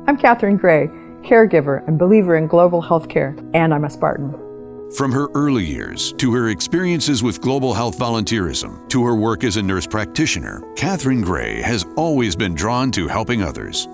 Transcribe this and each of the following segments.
I'm Catherine Gray, caregiver and believer in global healthcare, and I'm a Spartan. From her early years to her experiences with global health volunteerism to her work as a nurse practitioner, Catherine Gray has always been drawn to helping others.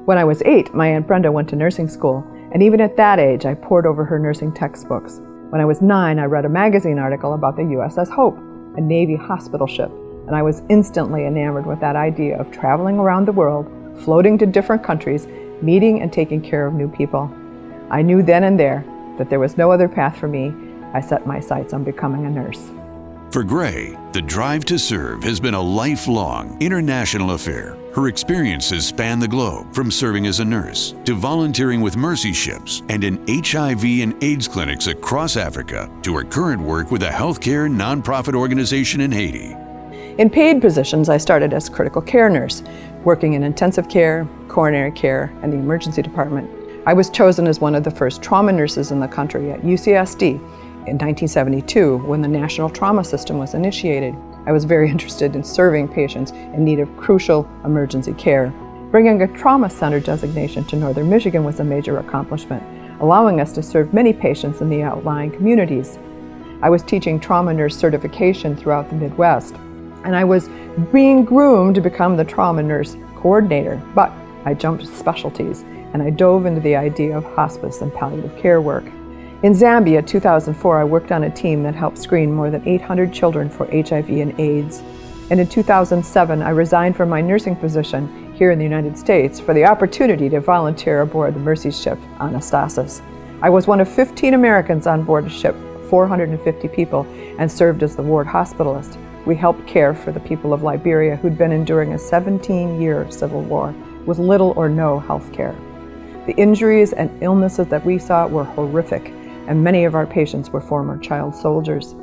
When I was 8, my Aunt Brenda went to nursing school, and even at that age, I pored over her nursing textbooks. When I was 9, I read a magazine article about the USS Hope, a Navy hospital ship, and I was instantly enamored with that idea of traveling around the world, floating to different countries, meeting and taking care of new people. I knew then and there that there was no other path for me. I set my sights on becoming a nurse. For Gray, the drive to serve has been a lifelong, international affair. Her experiences span the globe, from serving as a nurse to volunteering with mercy ships and in HIV and AIDS clinics across Africa to her current work with a healthcare nonprofit organization in Haiti. In paid positions, I started as critical care nurse, working in intensive care, coronary care, and the emergency department. I was chosen as one of the first trauma nurses in the country at UCSD in 1972 when the National Trauma System was initiated. I was very interested in serving patients in need of crucial emergency care. Bringing a trauma center designation to Northern Michigan was a major accomplishment, allowing us to serve many patients in the outlying communities. I was teaching trauma nurse certification throughout the Midwest, and I was being groomed to become the trauma nurse coordinator, but I jumped specialties and I dove into the idea of hospice and palliative care work. In Zambia, 2004, I worked on a team that helped screen more than 800 children for HIV and AIDS. And in 2007, I resigned from my nursing position here in the United States for the opportunity to volunteer aboard the Mercy ship Anastasis. I was one of 15 Americans on board a ship, 450 people, and served as the ward hospitalist. We helped care for the people of Liberia who'd been enduring a 17-year civil war with little or no health care. The injuries and illnesses that we saw were horrific, and many of our patients were former child soldiers.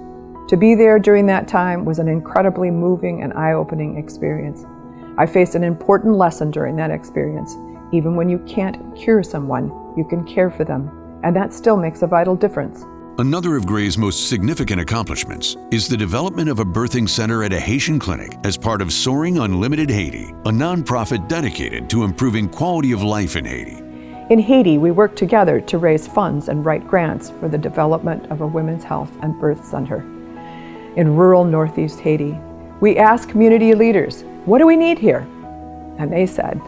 To be there during that time was an incredibly moving and eye-opening experience. I faced an important lesson during that experience. Even when you can't cure someone, you can care for them, and that still makes a vital difference. Another of Gray's most significant accomplishments is the development of a birthing center at a Haitian clinic as part of Soaring Unlimited Haiti, a nonprofit dedicated to improving quality of life in Haiti. In Haiti, we work together to raise funds and write grants for the development of a women's health and birth center. In rural northeast Haiti, we asked community leaders, what do we need here? And they said,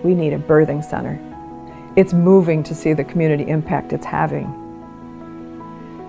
we need a birthing center. It's moving to see the community impact it's having.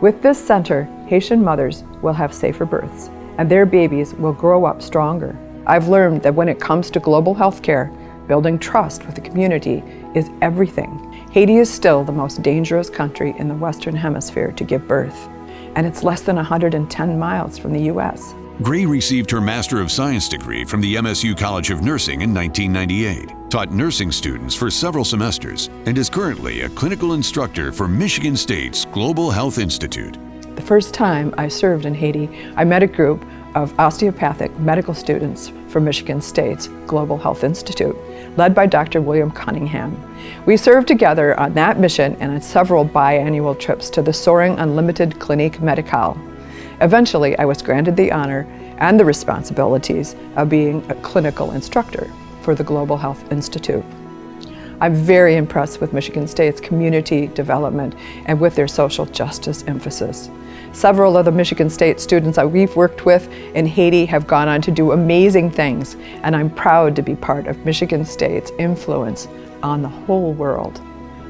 With this center, Haitian mothers will have safer births, and their babies will grow up stronger. I've learned that when it comes to global health care, building trust with the community is everything. Haiti is still the most dangerous country in the Western Hemisphere to give birth, and it's less than 110 miles from the U.S. Gray received her Master of Science degree from the MSU College of Nursing in 1998, taught nursing students for several semesters, and is currently a clinical instructor for Michigan State's Global Health Institute. The first time I served in Haiti, I met a group of osteopathic medical students from Michigan State's Global Health Institute, led by Dr. William Cunningham. We served together on that mission and on several biannual trips to the Soaring Unlimited Clinique Medicale. Eventually, I was granted the honor and the responsibilities of being a clinical instructor for the Global Health Institute. I'm very impressed with Michigan State's community development and with their social justice emphasis. Several of the Michigan State students that we've worked with in Haiti have gone on to do amazing things, and I'm proud to be part of Michigan State's influence on the whole world.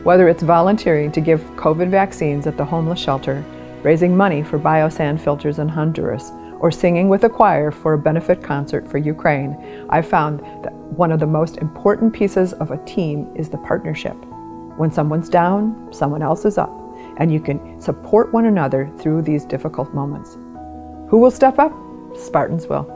Whether it's volunteering to give COVID vaccines at the homeless shelter, raising money for biosand filters in Honduras, or singing with a choir for a benefit concert for Ukraine, I found that one of the most important pieces of a team is the partnership. When someone's down, someone else is up, and you can support one another through these difficult moments. Who will step up? Spartans will.